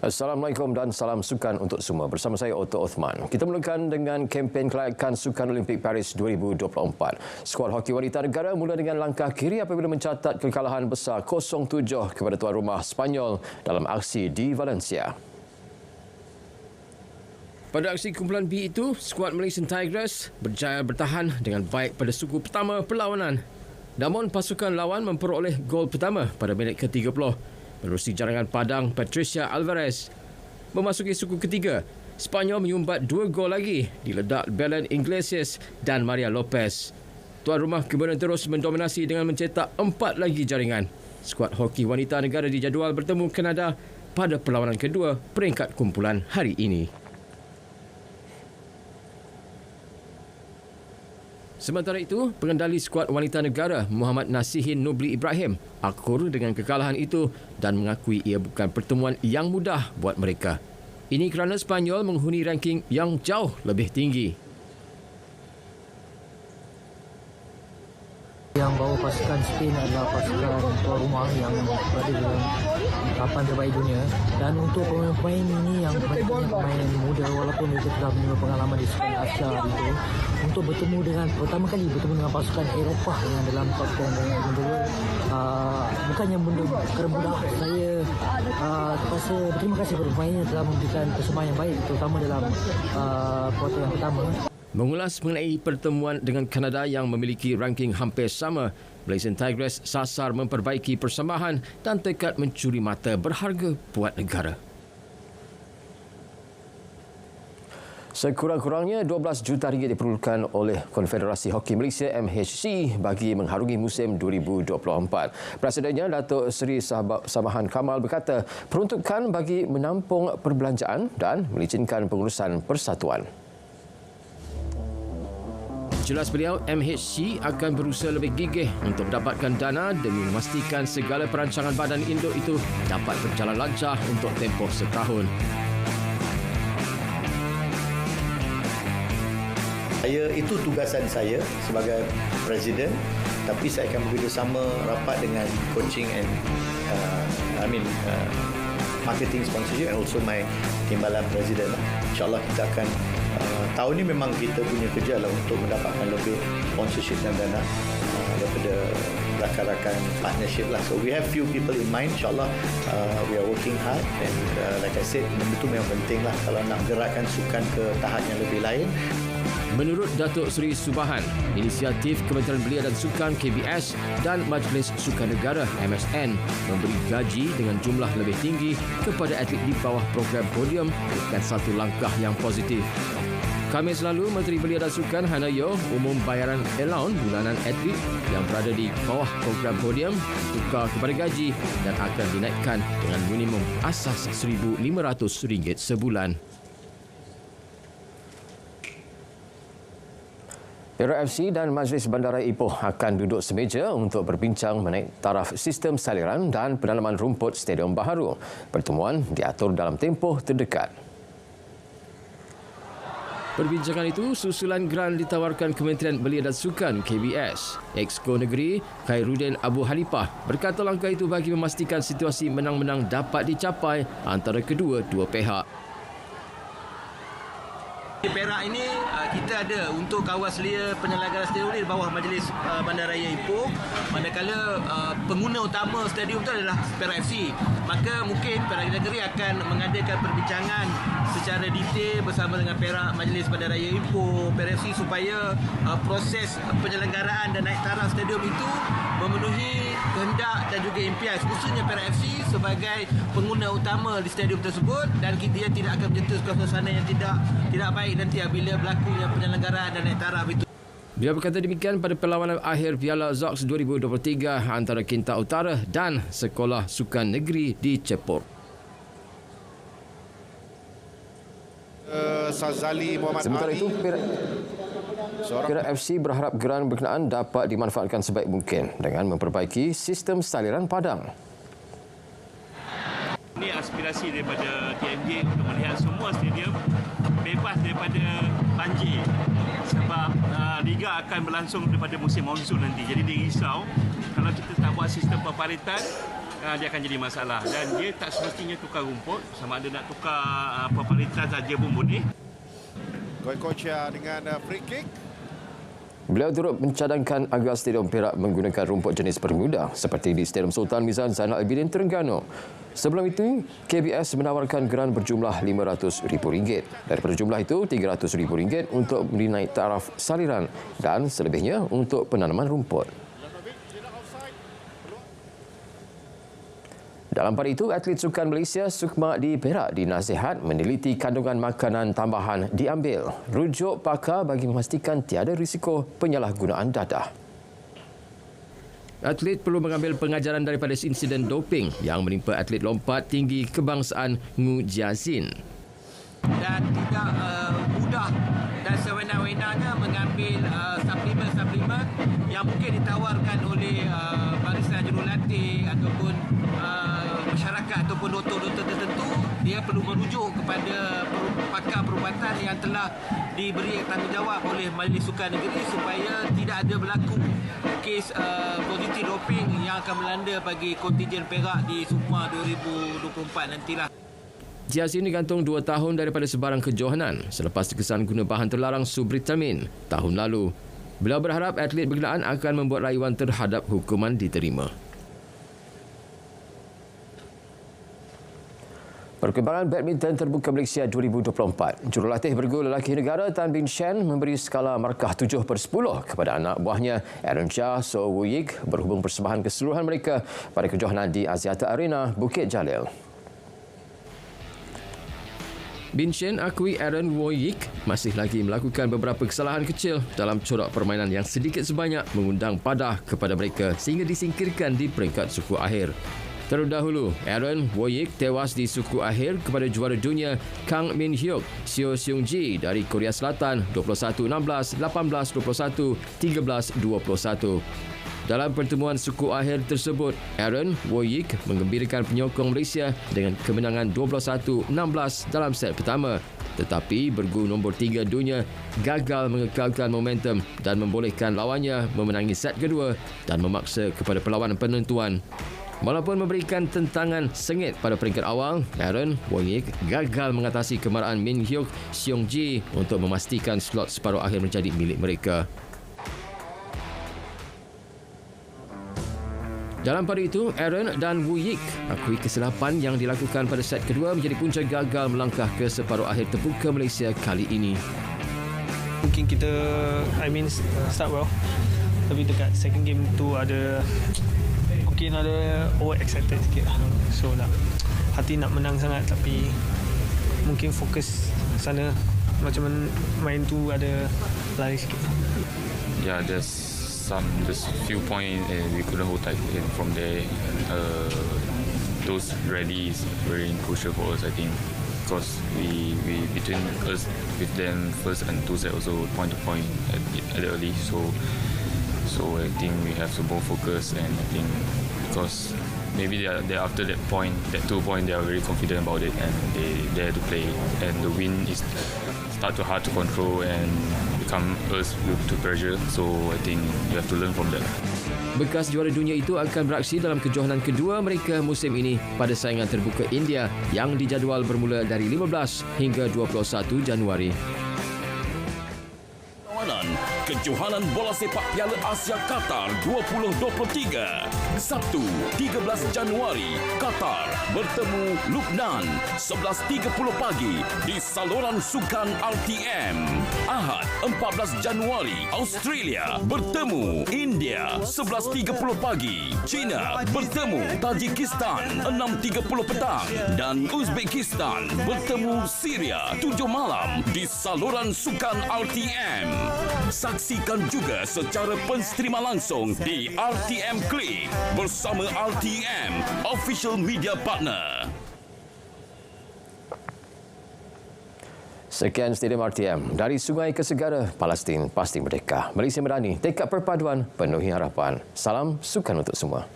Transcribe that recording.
Assalamualaikum dan salam sukan untuk semua. Bersama saya Otto Othman. Kita mulakan dengan kempen kelayakan Sukan Olimpik Paris 2024. Skuad hoki wanita negara mula dengan langkah kiri apabila mencatat kekalahan besar 0-7 kepada tuan rumah Sepanyol dalam aksi di Valencia. Pada aksi kumpulan B itu, skuad Malaysian Tigers berjaya bertahan dengan baik pada suku pertama perlawanan. Namun pasukan lawan memperoleh gol pertama pada minit ke-30. Menerusi jarangan padang Patricia Alvarez. Memasuki suku ketiga, Sepanyol menyumbat 2 gol lagi diledak Belen Iglesias dan Maria Lopez. Tuan rumah kemudian terus mendominasi dengan mencetak 4 lagi jaringan. Skuad hoki wanita negara dijadual bertemu Kanada pada perlawanan kedua peringkat kumpulan hari ini. Sementara itu, pengendali skuad wanita negara Muhammad Nasihin Nubli Ibrahim akur dengan kekalahan itu dan mengakui ia bukan pertemuan yang mudah buat mereka. Ini kerana Sepanyol menghuni ranking yang jauh lebih tinggi. Yang bawa pasukan Spain adalah pasukan tuan rumah yang berada dalam papan terbaik dunia, dan untuk pemain-pemain ini yang kebanyakan pemain muda walaupun mereka telah punya pengalaman di Sukan Asia itu, untuk bertemu dengan pertama kali bertemu dengan pasukan Eropah yang dalam pasukan kedua, bukannya kerana mudah. Saya terpaksa berterima kasih kepada pemain yang telah memberikan persembahan yang baik terutama dalam kuarter yang pertama. Mengulas mengenai pertemuan dengan Kanada yang memiliki ranking hampir sama, Malaysian Tigers sasar memperbaiki persembahan dan tekad mencuri mata berharga buat negara. Sekurang-kurangnya 12 juta ringgit diperlukan oleh Konfederasi Hoki Malaysia MHC bagi mengharungi musim 2024. Presidennya Datuk Seri Samahan Kamal berkata peruntukan bagi menampung perbelanjaan dan melicinkan pengurusan persatuan. Jelas beliau, MHC akan berusaha lebih gigih untuk mendapatkan dana demi memastikan segala perancangan badan induk itu dapat berjalan lancar untuk tempoh setahun. Itu tugasan saya sebagai Presiden, tapi saya akan bekerjasama rapat dengan coaching and marketing sponsorship and also my timbalan Presiden. InsyaAllah kita akan tahun ini memang kita punya kerja lah untuk mendapatkan lebih sponsorship dan dana daripada rakan-rakan partnership lah. So we have few people in mind. InsyaAllah we are working hard and like I said, benda itu memang penting lah kalau nak gerakkan sukan ke tahap yang lebih lain. Menurut Datuk Seri Subahan, inisiatif Kementerian Belia dan Sukan KBS dan Majlis Sukan Negara MSN memberi gaji dengan jumlah lebih tinggi kepada atlet di bawah program podium bukan satu langkah yang positif. Khamis lalu, Menteri Belia dan Sukan Hannah Yeoh umum bayaran allowance bulanan atlet yang berada di bawah program podium tukar kepada gaji dan akan dinaikkan dengan minimum asas RM1,500 sebulan. Perak FC dan Majlis Bandara Ipoh akan duduk semeja untuk berbincang mengenai taraf sistem saliran dan pendalaman rumput stadium baharu. Pertemuan diatur dalam tempoh terdekat. Perbincangan itu susulan geran ditawarkan Kementerian Belia dan Sukan KBS. Exco Negeri Khairuddin Abu Halipah berkata langkah itu bagi memastikan situasi menang-menang dapat dicapai antara kedua-dua pihak. Di Perak ini kita ada untuk kawal selia penyelenggaraan stadium di bawah Majlis Bandaraya Ipoh, manakala pengguna utama stadium itu adalah Perak FC. Maka mungkin Perak Negeri akan mengadakan perbincangan secara detail bersama dengan Perak Majlis Bandaraya Ipoh, Perak FC supaya proses penyelenggaraan dan naik taraf stadium itu memenuhi kehendak dan juga impian khususnya Perak FC sebagai pengguna utama di stadium tersebut, dan dia tidak akan mencetuskan suasana yang tidak baik nanti apabila berlakunya penyelenggaraan dan naik taraf itu. Beliau berkata demikian pada perlawanan akhir Piala Zox 2023 antara Kinta Utara dan Sekolah Sukan Negeri di Cepur. Sementara itu, Perak FC berharap geran berkenaan dapat dimanfaatkan sebaik mungkin dengan memperbaiki sistem saliran padang. Ini aspirasi daripada TMJ untuk melihat semua stadium bebas daripada banjir sebab Liga akan berlangsung daripada musim monsun nanti. Jadi dia risau kalau kita tak buat sistem pemparatan dia akan jadi masalah. Dan dia tak semestinya tukar rumput, sama ada nak tukar pepalitan saja pun boleh. Goicoechea dengan free kick. Beliau turut mencadangkan agar Stadium Perak menggunakan rumput jenis bermuda seperti di Stadium Sultan Mizan Zainal Abidin Terengganu. Sebelum itu, KBS menawarkan geran berjumlah RM500,000. Daripada jumlah itu, RM300,000 untuk memberi naik taraf saliran dan selebihnya untuk penanaman rumput. Dalam pada itu, atlet sukan Malaysia Sukma di Perak dinasihat meneliti kandungan makanan tambahan diambil. Rujuk pakar bagi memastikan tiada risiko penyalahgunaan dadah. Atlet perlu mengambil pengajaran daripada insiden doping yang menimpa atlet lompat tinggi kebangsaan Ngu Jiazin. Dan tidak mudah dan sewenang-wenangnya mengambil suplemen-suplemen yang mungkin ditawarkan oleh barisan jurulatih ataupun masyarakat ataupun doktor-doktor tertentu. Dia perlu merujuk kepada pakar perubatan yang telah diberi tanggungjawab oleh Majlis Sukan Negeri supaya tidak ada berlaku kes positif doping yang akan melanda bagi kontijen Perak di Sukma 2024 nantilah. Jiazin digantung 2 tahun daripada sebarang kejohanan selepas terkesan guna bahan terlarang subritamin tahun lalu. Beliau berharap atlet berkenaan akan membuat rayuan terhadap hukuman diterima. Perkembangan badminton terbuka Malaysia 2024. Jurulatih bergu lelaki negara Tan Bin Shen memberi skala markah 7/10 kepada anak buahnya Aaron Chia So Woo Yik berhubung persembahan keseluruhan mereka pada kejohanan di Axiata Arena, Bukit Jalil. Bin Shen akui Aaron Woo Yik masih lagi melakukan beberapa kesalahan kecil dalam corak permainan yang sedikit sebanyak mengundang padah kepada mereka sehingga disingkirkan di peringkat suku akhir. Terlebih dahulu, Aaron Woo Yik tewas di suku akhir kepada juara dunia Kang Min Hyuk Seo Seung Ji dari Korea Selatan 21-16, 18-21, 13-21. Dalam pertemuan suku akhir tersebut, Aaron Woo Yik menggembirakan penyokong Malaysia dengan kemenangan 21-16 dalam set pertama. Tetapi bergu nombor 3 dunia gagal mengekalkan momentum dan membolehkan lawannya memenangi set kedua dan memaksa kepada perlawanan penentuan. Walaupun memberikan tentangan sengit pada peringkat awal, Aaron Woo Yik gagal mengatasi kemarahan Min Hyuk Seung Ji untuk memastikan slot separuh akhir menjadi milik mereka. Dalam pada itu, Aaron dan Woo Yik akui kesilapan yang dilakukan pada set kedua menjadi punca gagal melangkah ke separuh akhir terbuka Malaysia kali ini. Mungkin kita, start well. Tapi dekat second game tu mungkin ada over excited sikit lah. So hati nak menang sangat tapi mungkin fokus sana macam main tu ada lari sikit. Yeah, there's few points we couldn't hold tight, and from there those rallies very crucial for us, I think, because we between us with them first and two set also point to point at the early, so I think we have to both focus, and I think because maybe they after that 2 point they are very confident about it and they dare to play, and the win is start to hard to control and become us to pressure, so I think you have to learn from that. Bekas juara dunia itu akan beraksi dalam kejohanan kedua mereka musim ini pada saingan terbuka India yang dijadual bermula dari 15 hingga 21 Januari. Kejohanan bola sepak Piala Asia Qatar 2023. Sabtu 13 Januari, Qatar bertemu Lubnan 11.30 pagi di saluran sukan RTM. Ahad 14 Januari, Australia bertemu India 11.30 pagi. China bertemu Tajikistan 6.30 petang dan Uzbekistan bertemu Syria 7 malam di saluran sukan RTM. Saksikan juga secara penstrima langsung di RTM Click bersama RTM, official media partner. Sekian Stadium RTM. Dari sungai ke segara, Palestin pasti merdeka. Malaysia Medani, tekad perpaduan, penuhi harapan. Salam sukan untuk semua.